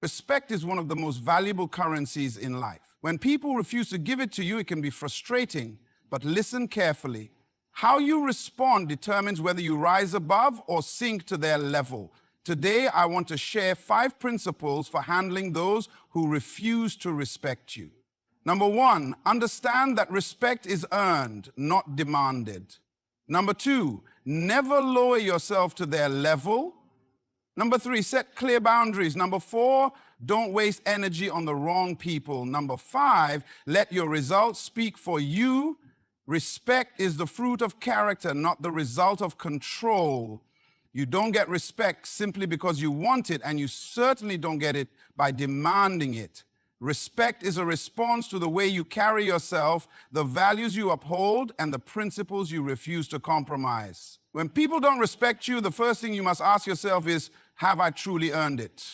Respect is one of the most valuable currencies in life. When people refuse to give it to you, it can be frustrating, but listen carefully. How you respond determines whether you rise above or sink to their level. Today, I want to share 5 principles for handling those who refuse to respect you. Number 1, understand that respect is earned, not demanded. Number 2, never lower yourself to their level. Number 3, set clear boundaries. Number 4, don't waste energy on the wrong people. Number 5, let your results speak for you. Respect is the fruit of character, not the result of control. You don't get respect simply because you want it, and you certainly don't get it by demanding it. Respect is a response to the way you carry yourself, the values you uphold, and the principles you refuse to compromise. When people don't respect you, the first thing you must ask yourself is, have I truly earned it?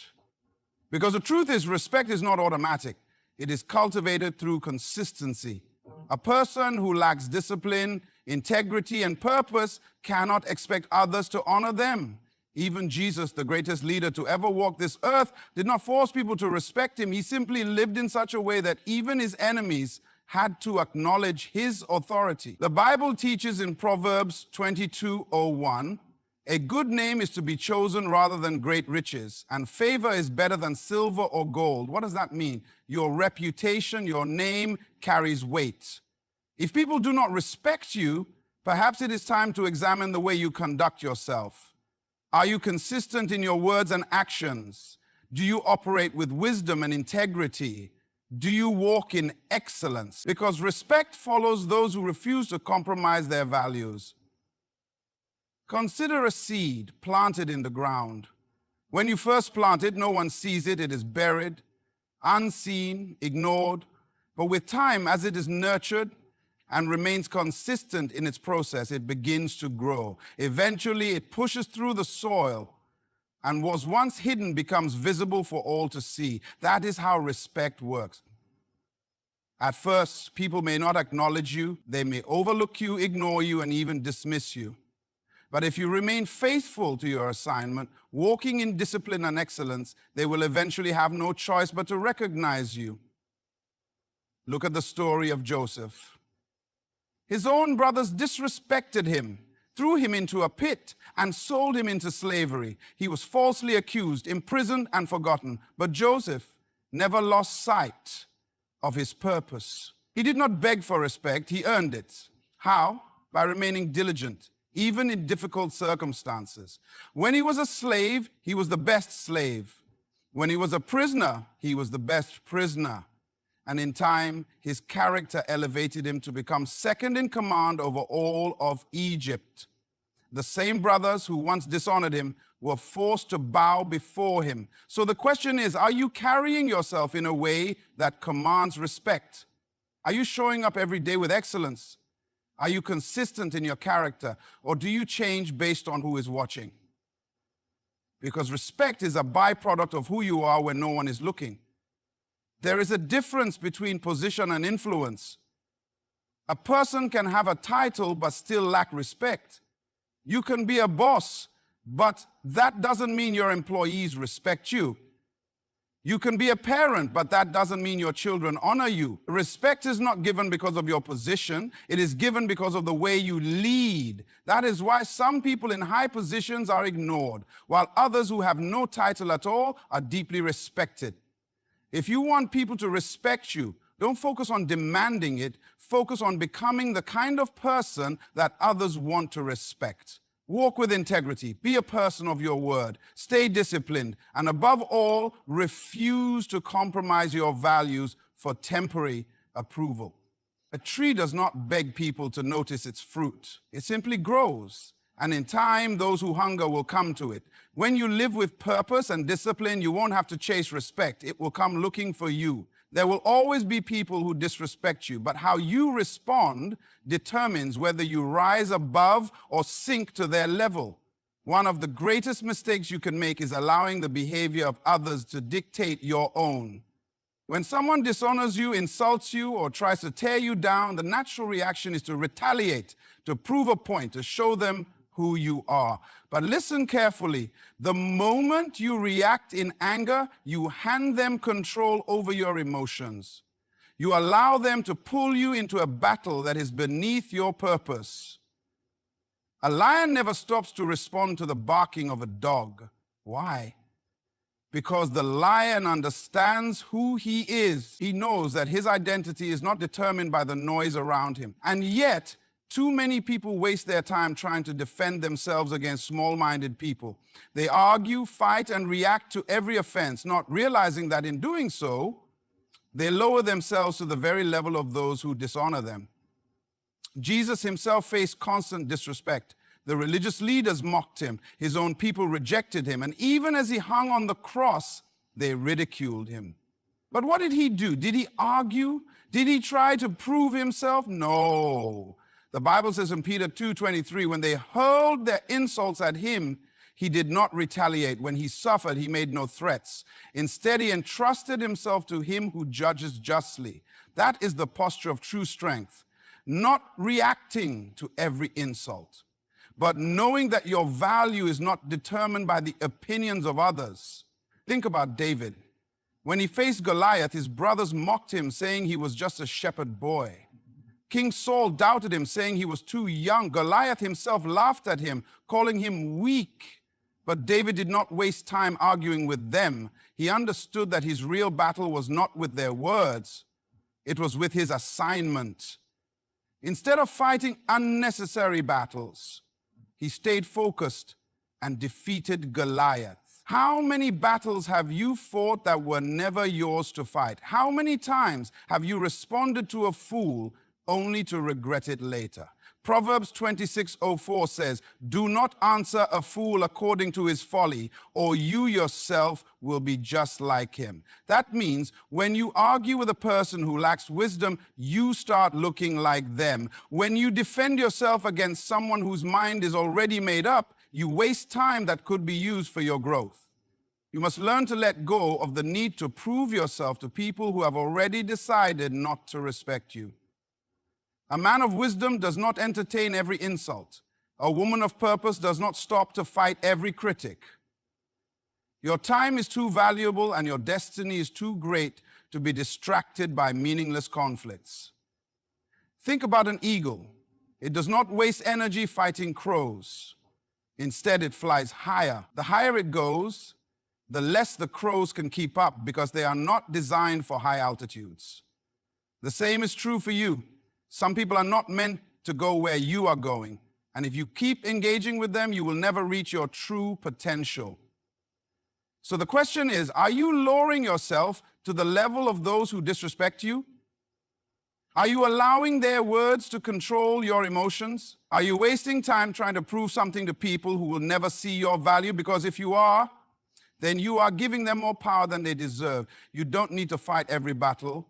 Because the truth is, respect is not automatic. It is cultivated through consistency. A person who lacks discipline, integrity, and purpose cannot expect others to honor them. Even Jesus, the greatest leader to ever walk this earth, did not force people to respect him. He simply lived in such a way that even his enemies had to acknowledge his authority. The Bible teaches in Proverbs 22:01, a good name is to be chosen rather than great riches, and favor is better than silver or gold. What does that mean? Your reputation, your name carries weight. If people do not respect you, perhaps it is time to examine the way you conduct yourself. Are you consistent in your words and actions? Do you operate with wisdom and integrity? Do you walk in excellence? Because respect follows those who refuse to compromise their values. Consider a seed planted in the ground. When you first plant it, no one sees it. It is buried, unseen, ignored. But with time, as it is nurtured and remains consistent in its process, it begins to grow. Eventually, it pushes through the soil, and what was once hidden becomes visible for all to see. That is how respect works. At first, people may not acknowledge you. They may overlook you, ignore you, and even dismiss you. But if you remain faithful to your assignment, walking in discipline and excellence, they will eventually have no choice but to recognize you. Look at the story of Joseph. His own brothers disrespected him, threw him into a pit, and sold him into slavery. He was falsely accused, imprisoned, and forgotten. But Joseph never lost sight of his purpose. He did not beg for respect, he earned it. How? By remaining diligent, even in difficult circumstances. When he was a slave, he was the best slave. When he was a prisoner, he was the best prisoner. And in time, his character elevated him to become second in command over all of Egypt. The same brothers who once dishonored him were forced to bow before him. So the question is, are you carrying yourself in a way that commands respect? Are you showing up every day with excellence? Are you consistent in your character, or do you change based on who is watching? Because respect is a byproduct of who you are when no one is looking. There is a difference between position and influence. A person can have a title but still lack respect. You can be a boss, but that doesn't mean your employees respect you. You can be a parent, but that doesn't mean your children honor you. Respect is not given because of your position. It is given because of the way you lead. That is why some people in high positions are ignored, while others who have no title at all are deeply respected. If you want people to respect you, don't focus on demanding it. Focus on becoming the kind of person that others want to respect. Walk with integrity. Be a person of your word. Stay disciplined. And above all, refuse to compromise your values for temporary approval. A tree does not beg people to notice its fruit. It simply grows. And in time, those who hunger will come to it. When you live with purpose and discipline, you won't have to chase respect. It will come looking for you. There will always be people who disrespect you, but how you respond determines whether you rise above or sink to their level. One of the greatest mistakes you can make is allowing the behavior of others to dictate your own. When someone dishonors you, insults you, or tries to tear you down, the natural reaction is to retaliate, to prove a point, to show them who you are. But listen carefully. The moment you react in anger, you hand them control over your emotions. You allow them to pull you into a battle that is beneath your purpose. A lion never stops to respond to the barking of a dog. Why? Because the lion understands who he is. He knows that his identity is not determined by the noise around him. And yet, too many people waste their time trying to defend themselves against small-minded people. They argue, fight, and react to every offense, not realizing that in doing so, they lower themselves to the very level of those who dishonor them. Jesus himself faced constant disrespect. The religious leaders mocked him. His own people rejected him. And even as he hung on the cross, they ridiculed him. But what did he do? Did he argue? Did he try to prove himself? No. The Bible says in Peter 2:23, when they hurled their insults at him, he did not retaliate. When he suffered, he made no threats. Instead, he entrusted himself to him who judges justly. That is the posture of true strength. Not reacting to every insult, but knowing that your value is not determined by the opinions of others. Think about David. When he faced Goliath, his brothers mocked him, saying he was just a shepherd boy. King Saul doubted him, saying he was too young. Goliath himself laughed at him, calling him weak. But David did not waste time arguing with them. He understood that his real battle was not with their words, it was with his assignment. Instead of fighting unnecessary battles, he stayed focused and defeated Goliath. How many battles have you fought that were never yours to fight? How many times have you responded to a fool only to regret it later? Proverbs 26:04 says, "Do not answer a fool according to his folly, or you yourself will be just like him." That means when you argue with a person who lacks wisdom, you start looking like them. When you defend yourself against someone whose mind is already made up, you waste time that could be used for your growth. You must learn to let go of the need to prove yourself to people who have already decided not to respect you. A man of wisdom does not entertain every insult. A woman of purpose does not stop to fight every critic. Your time is too valuable and your destiny is too great to be distracted by meaningless conflicts. Think about an eagle. It does not waste energy fighting crows. Instead, it flies higher. The higher it goes, the less the crows can keep up because they are not designed for high altitudes. The same is true for you. Some people are not meant to go where you are going. And if you keep engaging with them, you will never reach your true potential. So the question is, are you lowering yourself to the level of those who disrespect you? Are you allowing their words to control your emotions? Are you wasting time trying to prove something to people who will never see your value? Because if you are, then you are giving them more power than they deserve. You don't need to fight every battle.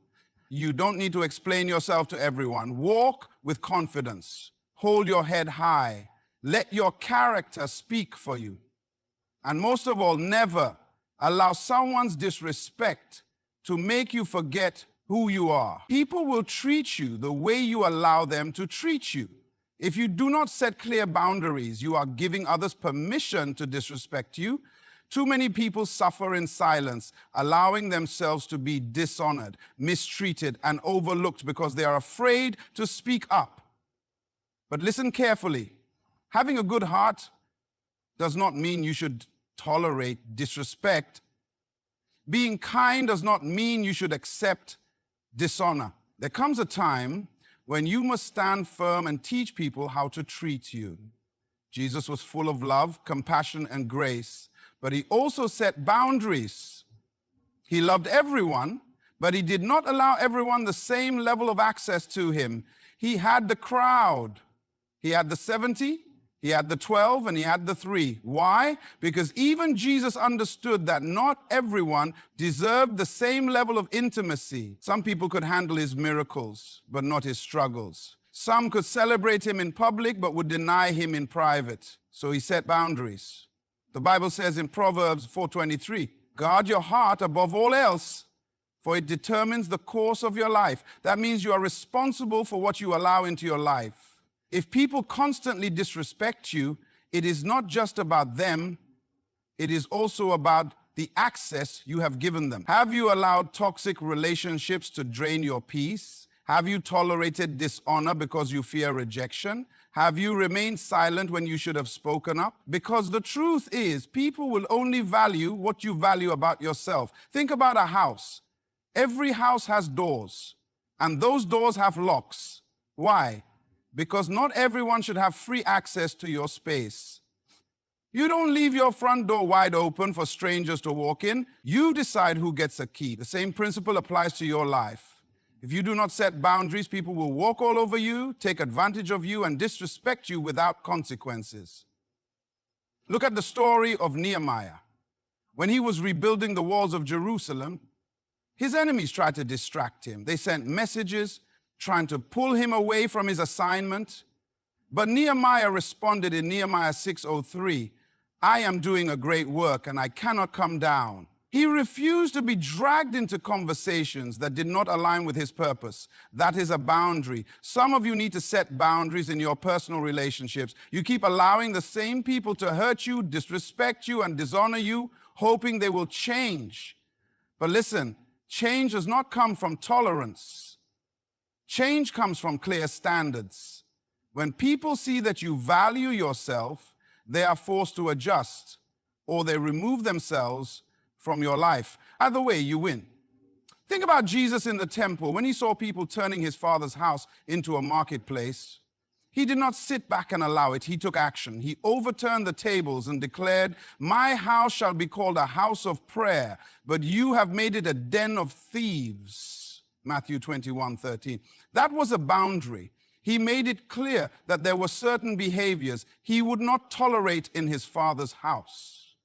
You don't need to explain yourself to everyone. Walk with confidence. Hold your head high. Let your character speak for you. And most of all, never allow someone's disrespect to make you forget who you are. People will treat you the way you allow them to treat you. If you do not set clear boundaries, you are giving others permission to disrespect you. Too many people suffer in silence, allowing themselves to be dishonored, mistreated, and overlooked because they are afraid to speak up. But listen carefully. Having a good heart does not mean you should tolerate disrespect. Being kind does not mean you should accept dishonor. There comes a time when you must stand firm and teach people how to treat you. Jesus was full of love, compassion, and grace. But he also set boundaries. He loved everyone, but he did not allow everyone the same level of access to him. He had the crowd. He had the 70, he had the 12, and he had the 3. Why? Because even Jesus understood that not everyone deserved the same level of intimacy. Some people could handle his miracles, but not his struggles. Some could celebrate him in public, but would deny him in private. So he set boundaries. The Bible says in Proverbs 4:23, guard your heart above all else, for it determines the course of your life. That means you are responsible for what you allow into your life. If people constantly disrespect you, it is not just about them, it is also about the access you have given them. Have you allowed toxic relationships to drain your peace? Have you tolerated dishonor because you fear rejection? Have you remained silent when you should have spoken up? Because the truth is, people will only value what you value about yourself. Think about a house. Every house has doors, and those doors have locks. Why? Because not everyone should have free access to your space. You don't leave your front door wide open for strangers to walk in. You decide who gets a key. The same principle applies to your life. If you do not set boundaries, people will walk all over you, take advantage of you, and disrespect you without consequences. Look at the story of Nehemiah. When he was rebuilding the walls of Jerusalem, his enemies tried to distract him. They sent messages trying to pull him away from his assignment. But Nehemiah responded in Nehemiah 6:03, I am doing a great work and I cannot come down. He refused to be dragged into conversations that did not align with his purpose. That is a boundary. Some of you need to set boundaries in your personal relationships. You keep allowing the same people to hurt you, disrespect you, and dishonor you, hoping they will change. But listen, change does not come from tolerance. Change comes from clear standards. When people see that you value yourself, they are forced to adjust, or they remove themselves from your life. Either way, you win. Think about Jesus in the temple. When he saw people turning his Father's house into a marketplace, he did not sit back and allow it. He took action. He overturned the tables and declared, my house shall be called a house of prayer, but you have made it a den of thieves. Matthew 21:13. That was a boundary. He made it clear that there were certain behaviors he would not tolerate in his Father's house.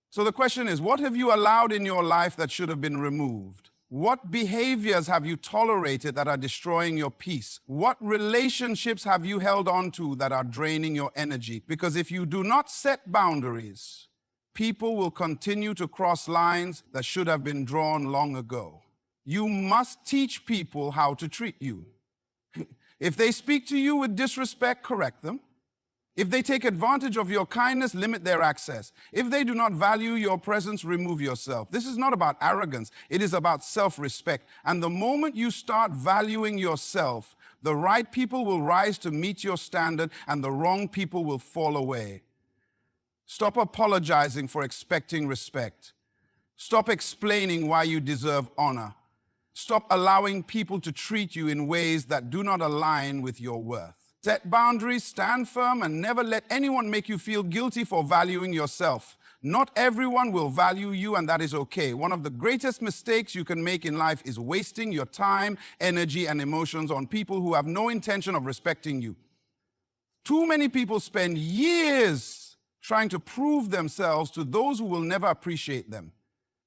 So the question is, what have you allowed in your life that should have been removed? What behaviors have you tolerated that are destroying your peace? What relationships have you held on to that are draining your energy? Because if you do not set boundaries, people will continue to cross lines that should have been drawn long ago. You must teach people how to treat you. If they speak to you with disrespect, correct them. If they take advantage of your kindness, limit their access. If they do not value your presence, remove yourself. This is not about arrogance. It is about self-respect. And the moment you start valuing yourself, the right people will rise to meet your standard and the wrong people will fall away. Stop apologizing for expecting respect. Stop explaining why you deserve honor. Stop allowing people to treat you in ways that do not align with your worth. Set boundaries, stand firm, and never let anyone make you feel guilty for valuing yourself. Not everyone will value you, and that is okay. One of the greatest mistakes you can make in life is wasting your time, energy, and emotions on people who have no intention of respecting you. Too many people spend years trying to prove themselves to those who will never appreciate them,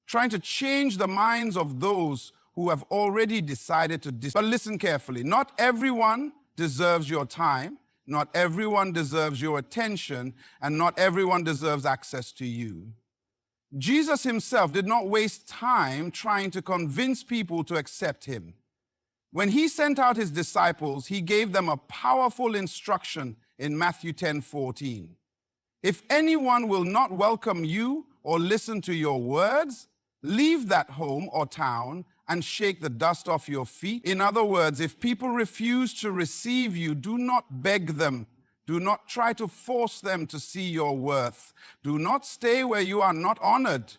trying to change the minds of those who have already decided to But listen carefully. Not everyone deserves your time, not everyone deserves your attention, and not everyone deserves access to you. Jesus himself did not waste time trying to convince people to accept him. When he sent out his disciples, he gave them a powerful instruction in Matthew 10:14. If anyone will not welcome you or listen to your words, leave that home or town and shake the dust off your feet. In other words, if people refuse to receive you, do not beg them. Do not try to force them to see your worth. Do not stay where you are not honored.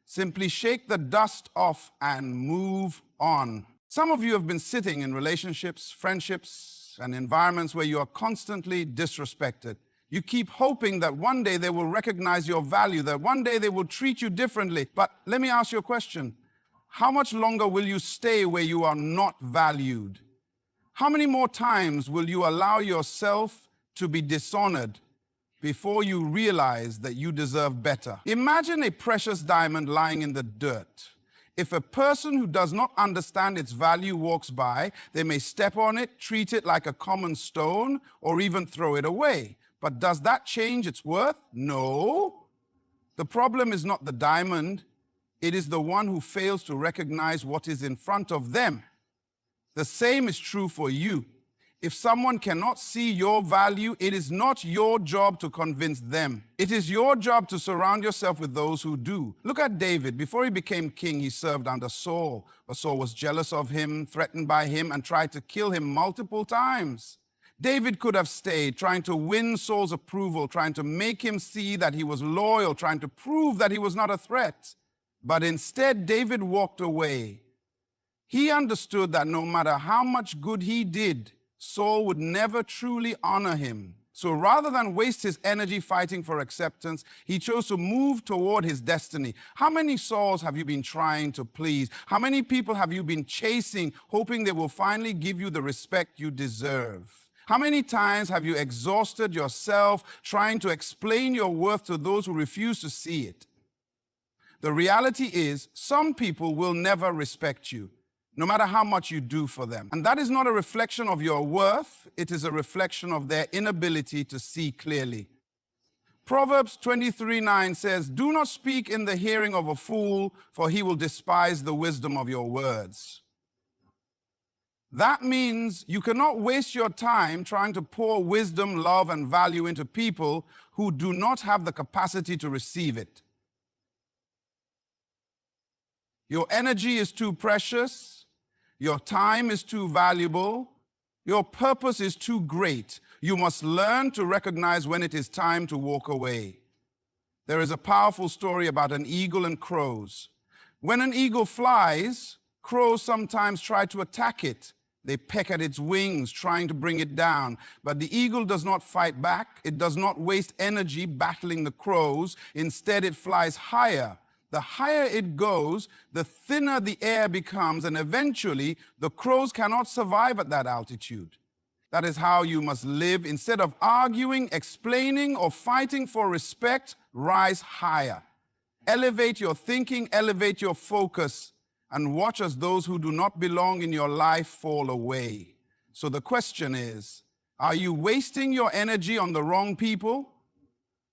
Simply shake the dust off and move on. Some of you have been sitting in relationships, friendships, and environments where you are constantly disrespected. You keep hoping that one day they will recognize your value, that one day they will treat you differently. But let me ask you a question. How much longer will you stay where you are not valued? How many more times will you allow yourself to be dishonored before you realize that you deserve better? Imagine a precious diamond lying in the dirt. If a person who does not understand its value walks by, they may step on it, treat it like a common stone, or even throw it away. But does that change its worth? No. The problem is not the diamond. It is the one who fails to recognize what is in front of them. The same is true for you. If someone cannot see your value, it is not your job to convince them. It is your job to surround yourself with those who do. Look at David. Before he became king, he served under Saul. But Saul was jealous of him, threatened by him, and tried to kill him multiple times. David could have stayed, trying to win Saul's approval, trying to make him see that he was loyal, trying to prove that he was not a threat. But instead, David walked away. He understood that no matter how much good he did, Saul would never truly honor him. So rather than waste his energy fighting for acceptance, he chose to move toward his destiny. How many Sauls have you been trying to please? How many people have you been chasing, hoping they will finally give you the respect you deserve? How many times have you exhausted yourself trying to explain your worth to those who refuse to see it? The reality is, some people will never respect you, no matter how much you do for them. And that is not a reflection of your worth, it is a reflection of their inability to see clearly. Proverbs 23:9 says, "Do not speak in the hearing of a fool, for he will despise the wisdom of your words." That means you cannot waste your time trying to pour wisdom, love, and value into people who do not have the capacity to receive it. Your energy is too precious. Your time is too valuable. Your purpose is too great. You must learn to recognize when it is time to walk away. There is a powerful story about an eagle and crows. When an eagle flies, crows sometimes try to attack it. They peck at its wings, trying to bring it down. But the eagle does not fight back. It does not waste energy battling the crows. Instead, it flies higher. The higher it goes, the thinner the air becomes, and eventually the crows cannot survive at that altitude. That is how you must live. Instead of arguing, explaining, or fighting for respect, rise higher. Elevate your thinking, elevate your focus, and watch as those who do not belong in your life fall away. So the question is, are you wasting your energy on the wrong people?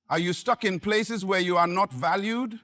Are you stuck in places where you are not valued?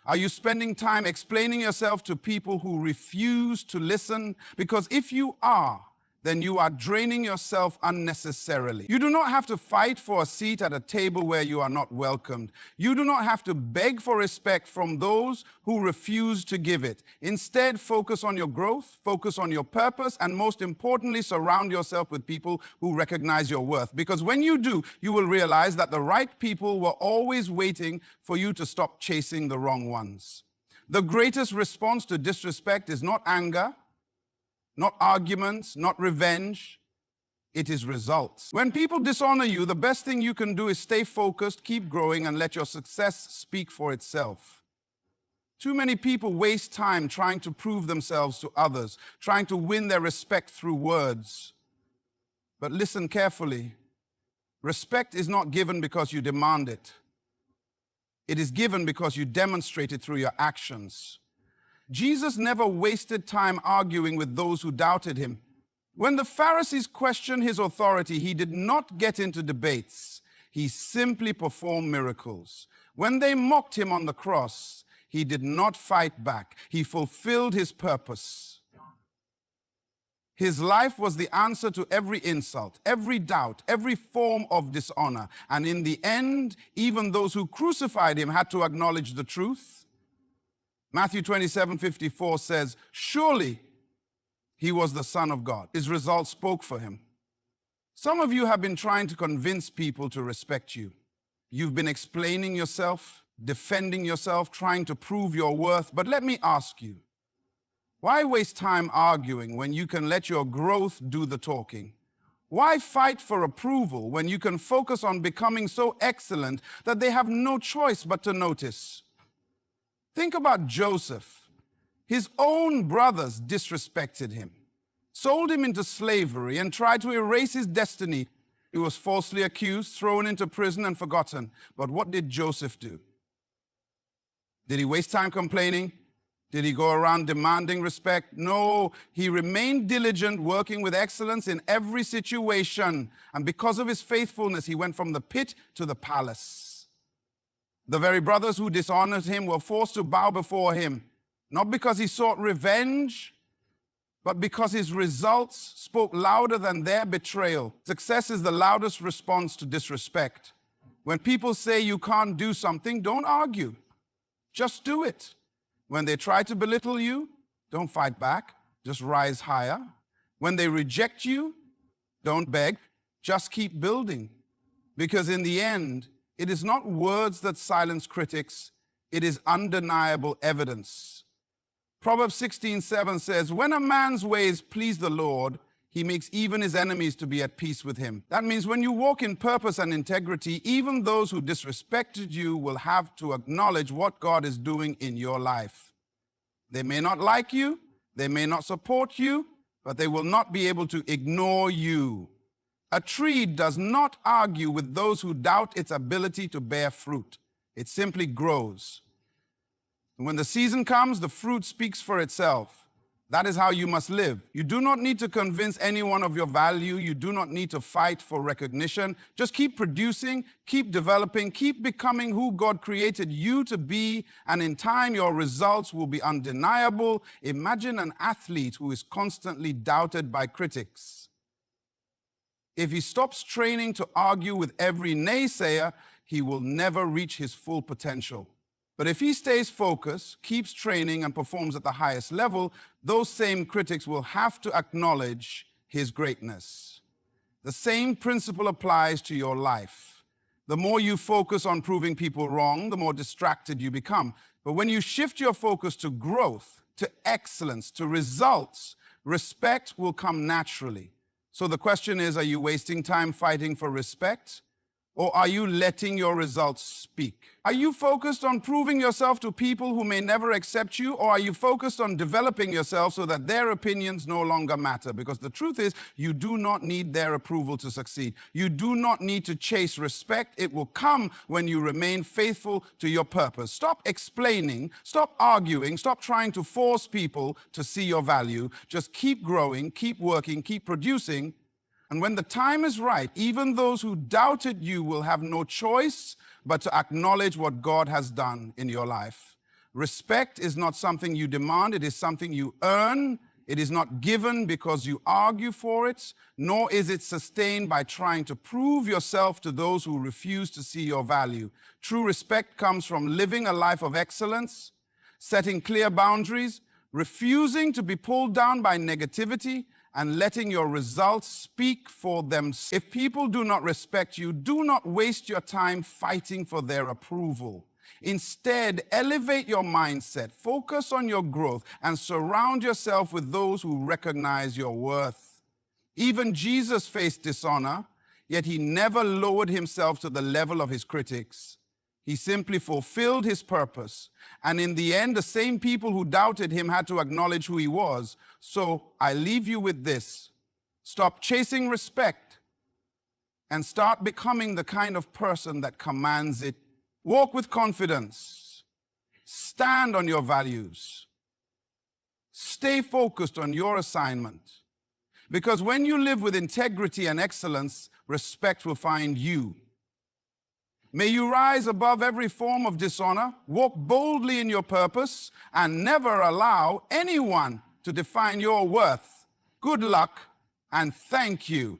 Are you spending time explaining yourself to people who refuse to listen? Because if you are, then you are draining yourself unnecessarily. You do not have to fight for a seat at a table where you are not welcomed. You do not have to beg for respect from those who refuse to give it. Instead, focus on your growth, focus on your purpose, and most importantly, surround yourself with people who recognize your worth. Because when you do, you will realize that the right people were always waiting for you to stop chasing the wrong ones. The greatest response to disrespect is not anger, not arguments, not revenge. It is results. When people dishonor you, the best thing you can do is stay focused, keep growing, and let your success speak for itself. Too many people waste time trying to prove themselves to others, trying to win their respect through words. But listen carefully. Respect is not given because you demand it. It is given because you demonstrate it through your actions. Jesus never wasted time arguing with those who doubted him. When the Pharisees questioned his authority, he did not get into debates. He simply performed miracles. When they mocked him on the cross, he did not fight back. He fulfilled his purpose. His life was the answer to every insult, every doubt, every form of dishonor. And in the end, even those who crucified him had to acknowledge the truth. Matthew 27:54 says, "Surely he was the Son of God." His results spoke for him. Some of you have been trying to convince people to respect you. You've been explaining yourself, defending yourself, trying to prove your worth. But let me ask you, why waste time arguing when you can let your growth do the talking? Why fight for approval when you can focus on becoming so excellent that they have no choice but to notice? Think about Joseph. His own brothers disrespected him, sold him into slavery, and tried to erase his destiny. He was falsely accused, thrown into prison, and forgotten. But what did Joseph do? Did he waste time complaining? Did he go around demanding respect? No, he remained diligent, working with excellence in every situation. And because of his faithfulness, he went from the pit to the palace. The very brothers who dishonored him were forced to bow before him, not because he sought revenge, but because his results spoke louder than their betrayal. Success is the loudest response to disrespect. When people say you can't do something, don't argue. Just do it. When they try to belittle you, don't fight back. Just rise higher. When they reject you, don't beg. Just keep building. Because in the end, it is not words that silence critics. It is undeniable evidence. Proverbs 16:7 says, when a man's ways please the Lord, he makes even his enemies to be at peace with him. That means when you walk in purpose and integrity, even those who disrespected you will have to acknowledge what God is doing in your life. They may not like you, they may not support you, but they will not be able to ignore you. A tree does not argue with those who doubt its ability to bear fruit. It simply grows. When the season comes, the fruit speaks for itself. That is how you must live. You do not need to convince anyone of your value. You do not need to fight for recognition. Just keep producing, keep developing, keep becoming who God created you to be, and in time your results will be undeniable. Imagine an athlete who is constantly doubted by critics. If he stops training to argue with every naysayer, he will never reach his full potential. But if he stays focused, keeps training, and performs at the highest level, those same critics will have to acknowledge his greatness. The same principle applies to your life. The more you focus on proving people wrong, the more distracted you become. But when you shift your focus to growth, to excellence, to results, respect will come naturally. So the question is, are you wasting time fighting for respect? Or are you letting your results speak? Are you focused on proving yourself to people who may never accept you? Or are you focused on developing yourself so that their opinions no longer matter? Because the truth is, you do not need their approval to succeed. You do not need to chase respect. It will come when you remain faithful to your purpose. Stop explaining, stop arguing, stop trying to force people to see your value. Just keep growing, keep working, keep producing. And when the time is right, even those who doubted you will have no choice but to acknowledge what God has done in your life. Respect is not something you demand, it is something you earn. It is not given because you argue for it, nor is it sustained by trying to prove yourself to those who refuse to see your value. True respect comes from living a life of excellence, setting clear boundaries, refusing to be pulled down by negativity, and letting your results speak for them. If people do not respect you, do not waste your time fighting for their approval. Instead, elevate your mindset, focus on your growth, and surround yourself with those who recognize your worth. Even Jesus faced dishonor, yet he never lowered himself to the level of his critics. He simply fulfilled his purpose. And in the end, the same people who doubted him had to acknowledge who he was. So I leave you with this. Stop chasing respect and start becoming the kind of person that commands it. Walk with confidence. Stand on your values. Stay focused on your assignment. Because when you live with integrity and excellence, respect will find you. May you rise above every form of dishonor, walk boldly in your purpose, and never allow anyone to define your worth. Good luck, and thank you